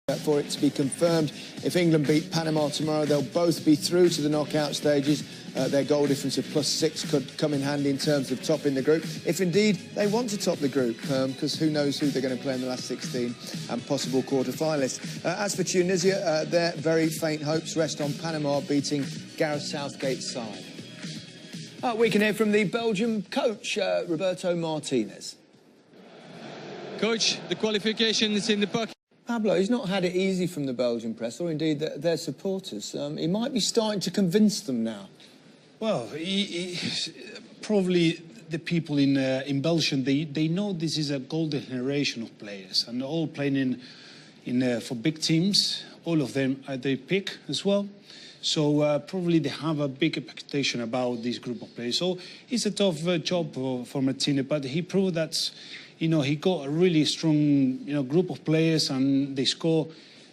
For it to be confirmed. If England beat Panama tomorrow, they'll both be through to the knockout stages. Their goal difference of +6 could come in handy in terms of topping the group, if indeed they want to top the group, because who knows who they're going to play in the last 16 and possible quarter-finalists. As for Tunisia, their very faint hopes rest on Panama beating Gareth Southgate's side. We can hear from the Belgium coach, Roberto Martinez. Coach, the qualification is in the pocket. Pablo, he's not had it easy from the Belgian press, or indeed their supporters. He might be starting to convince them now. Well, probably the people in Belgium, they know this is a golden generation of players, and all playing for big teams. All of them they pick as well. So probably they have a big expectation about this group of players. So it's a tough job for Martinez, but he proved that. He got a really strong, group of players, and they score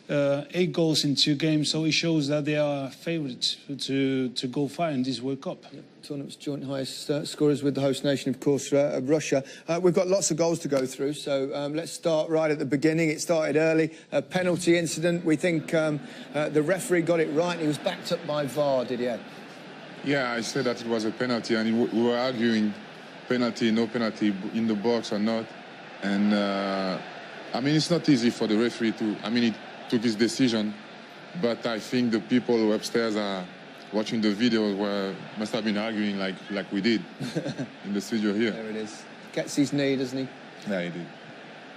8 goals in 2 games. So it shows that they are favourites to go far in this World Cup. Yep. Tournament's joint highest scorers with the host nation, of course, Russia. We've got lots of goals to go through, so let's start right at the beginning. It started early, a penalty incident. We think the referee got it right, and he was backed up by VAR, Didier. Yeah, I said that it was a penalty, and we were arguing penalty, no penalty, in the box or not. And, I mean, it's not easy for the referee to... I mean, he took his decision, but I think the people who upstairs are watching the video must have been arguing like we did in the studio here. There it is. Gets his knee, doesn't he? Yeah, he did.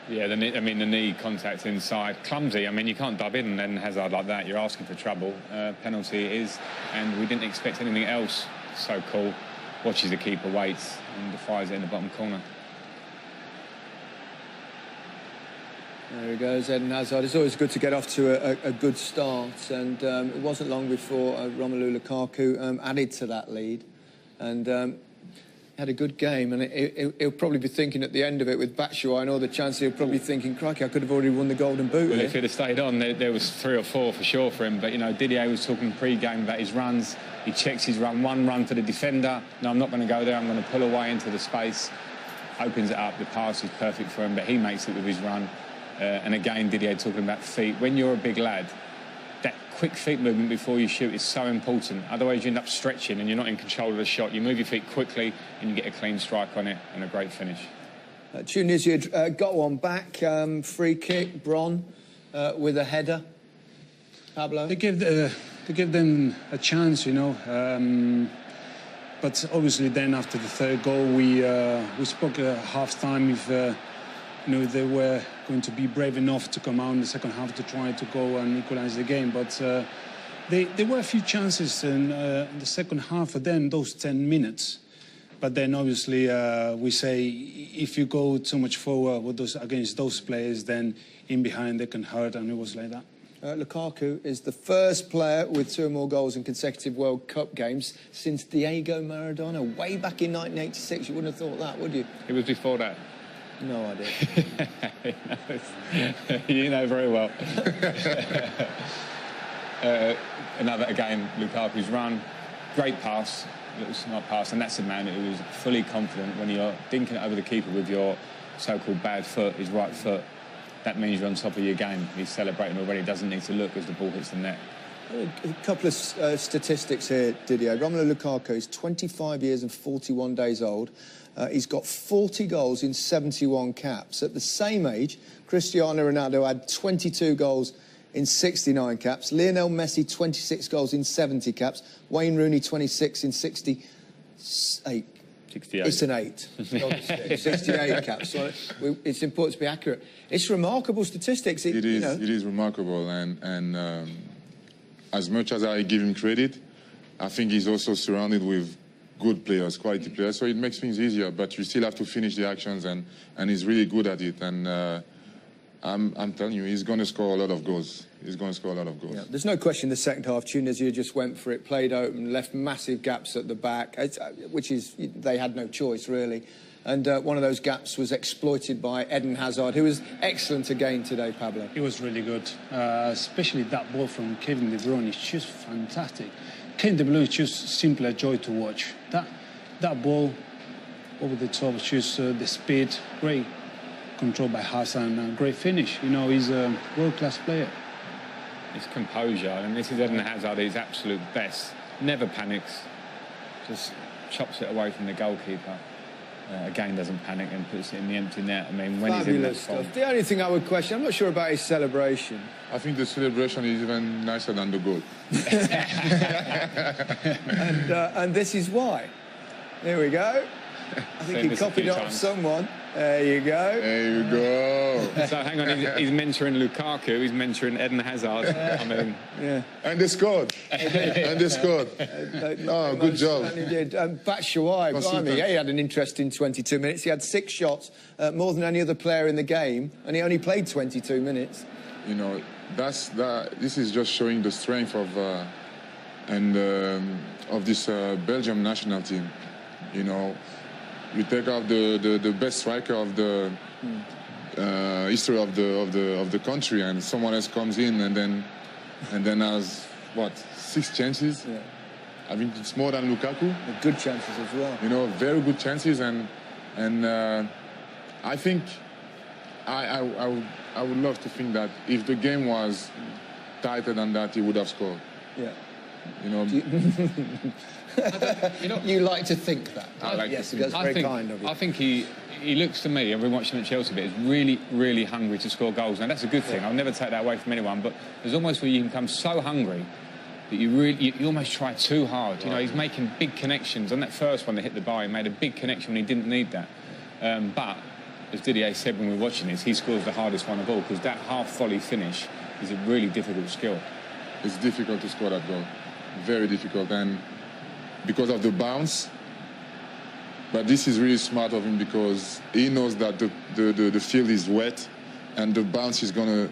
Yeah, the knee contact inside. Clumsy. I mean, you can't dub in and Hazard like that. You're asking for trouble. Penalty it is, and we didn't expect anything else. So cool. Watches the keeper, waits, and fires it in the bottom corner. There he goes, Eden Hazard. It's always good to get off to a good start, and it wasn't long before Romelu Lukaku added to that lead, and had a good game. And he'll probably be thinking at the end of it with batshuayi and all the chances, he'll probably thinking, crikey, I could have already won the Golden Boot. Well, if he'd have stayed on, there was 3 or 4 for sure for him. But Didier was talking pre-game about his runs. He checks his run, one run to the defender. No, I'm not going to go there. I'm going to pull away into the space. Opens it up. The pass is perfect for him, but he makes it with his run. And again, Didier talking about feet. When you're a big lad, that quick feet movement before you shoot is so important. Otherwise, you end up stretching and you're not in control of the shot. You move your feet quickly and you get a clean strike on it and a great finish. Tunisia got one back. Free kick, Bron with a header. Pablo? They gave them a chance, but obviously then after the 3rd goal, we spoke at half-time if they were going to be brave enough to come out in the second half to try to go and equalise the game. But there were a few chances in the second half for them, those 10 minutes. But then obviously we say if you go too much forward with against those players, then in behind they can hurt, and it was like that. Lukaku is the first player with 2 or more goals in consecutive World Cup games since Diego Maradona, way back in 1986. You wouldn't have thought that, would you? It was before that. No idea. You know very well. Another, again, Lukaku's run. Great pass, little smart pass, and that's a man who is fully confident when you're dinking it over the keeper with your so-called bad foot, his right foot. That means you're on top of your game. He's celebrating already, doesn't need to look as the ball hits the net. A couple of statistics here, Didier. Romelu Lukaku is 25 years and 41 days old. He's got 40 goals in 71 caps. At the same age, Cristiano Ronaldo had 22 goals in 69 caps. Lionel Messi, 26 goals in 70 caps. Wayne Rooney, 26 in 68. 68. It's an 8. 68 caps. So it's important to be accurate. It's remarkable statistics. It is remarkable, and as much as I give him credit, I think he's also surrounded with good players, quality players, so it makes things easier, but you still have to finish the actions, and he's really good at it, and I'm telling you, he's going to score a lot of goals. He's going to score a lot of goals. Yeah, there's no question the second half, Tunisia just went for it, played open, left massive gaps at the back, which is, they had no choice, really. And one of those gaps was exploited by Eden Hazard, who was excellent again today, Pablo. He was really good, especially that ball from Kevin De Bruyne. It's just fantastic. Kevin De Bruyne is just simply a joy to watch. That ball over the top, just the speed, great control by Hassan, great finish. He's a world-class player. It's composure, and this is Eden Hazard at his absolute best. Never panics, just chops it away from the goalkeeper. Again, doesn't panic and puts it in the empty net. I mean, when he's in that form. The only thing I would question, I'm not sure about his celebration. I think the celebration is even nicer than the goal. And this is why. There we go. I think he copied it off someone. There you go. There you go. So hang on, he's mentoring Lukaku, he's mentoring Eden Hazard. I mean, yeah. And they scored. And they scored. Oh, good job. And he did. Batshuayi, blimey, he had an interesting 22 minutes. He had 6 shots, more than any other player in the game, and he only played 22 minutes. You know, this is just showing the strength of this Belgium national team. You know, you take out the best striker of the history of the country, and someone else comes in and then has what, 6 chances. Yeah. I mean, it's more than Lukaku. Good chances as well. You know, very good chances, and I think I would love to think that if the game was tighter than that, he would have scored. Yeah. You know. You like to think that. I like yes, to that's very kind of you. I think he looks to me, I've been watching at Chelsea a bit, is really, really hungry to score goals. Now, that's a good thing. Yeah. I'll never take that away from anyone, but there's almost where you can become so hungry that you almost try too hard. Right. You know, he's making big connections. On that first one that hit the bar, he made a big connection when he didn't need that. But, as Didier said when we were watching this, he scores the hardest one of all, because that half-volley finish is a really difficult skill. It's difficult to score that goal. Very difficult, and because of the bounce. But this is really smart of him, because he knows that the field is wet, and the bounce is gonna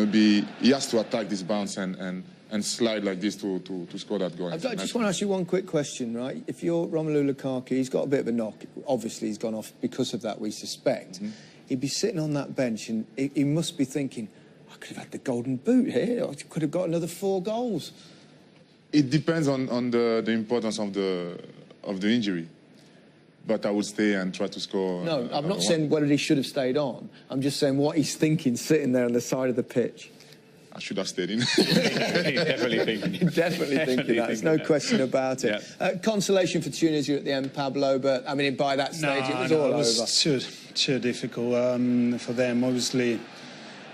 be. He has to attack this bounce and slide like this to score that goal. I just want to ask you one quick question, right? If you're Romelu Lukaku, he's got a bit of a knock. Obviously, he's gone off because of that, we suspect. Mm-hmm. He'd be sitting on that bench, and he must be thinking, I could have had the golden boot here. I could have got another 4 goals. It depends on the importance of the injury, but I would stay and try to score. No, I'm not saying whether he should have stayed on. I'm just saying what he's thinking, sitting there on the side of the pitch. I should have stayed in. Definitely thinking. Definitely thinking that. There's no question about it. Yeah. Consolation for Tunisia at the end, Pablo. But I mean, by that stage, it was all over. It was too difficult for them. Obviously, it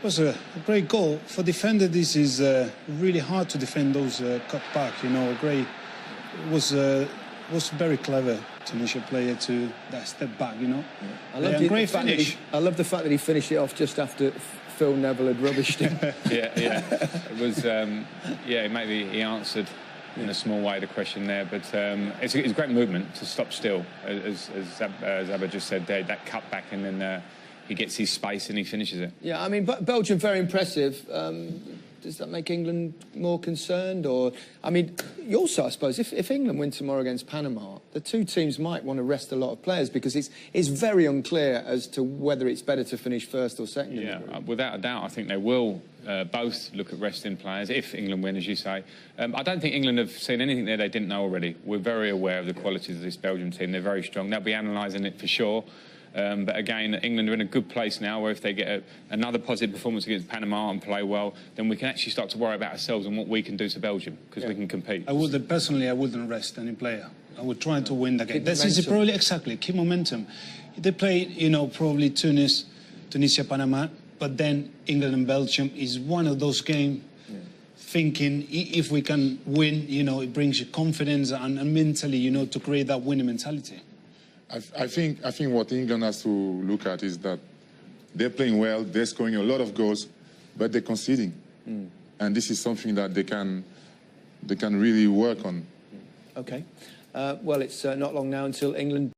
was a great goal. For defender, this is really hard to defend those cut back. You know, great. It was very clever Tunisia player to that step back. You know, yeah. Great finish. I love the fact that he finished it off just after Phil Neville had rubbished him. yeah. It was. Maybe he answered in a small way the question there, but it's a great movement to stop still, as Zaba just said there. That cut back, and then he gets his space and he finishes it. Yeah, I mean, Belgium very impressive. Does that make England more concerned? Or, I mean, also, I suppose, if England win tomorrow against Panama, the 2 teams might want to rest a lot of players, because it's very unclear as to whether it's better to finish first or second. Yeah, without a doubt, I think they will both look at resting players if England win, as you say. I don't think England have seen anything there they didn't know already. We're very aware of the qualities of this Belgium team. They're very strong. They'll be analysing it for sure. But again, England are in a good place now, where if they get another positive performance against Panama and play well, then we can actually start to worry about ourselves and what we can do to Belgium, because we can compete. I wouldn't rest any player. I would try to win the game. This is probably exactly keep momentum. They play, you know, probably Tunisia, Panama, but then England and Belgium is one of those games. Thinking if we can win, you know, it brings you confidence and mentally, you know, to create that winning mentality. I think what England has to look at is that they're playing well, they're scoring a lot of goals, but they're conceding, and this is something that they can really work on. Okay, well, it's not long now until England.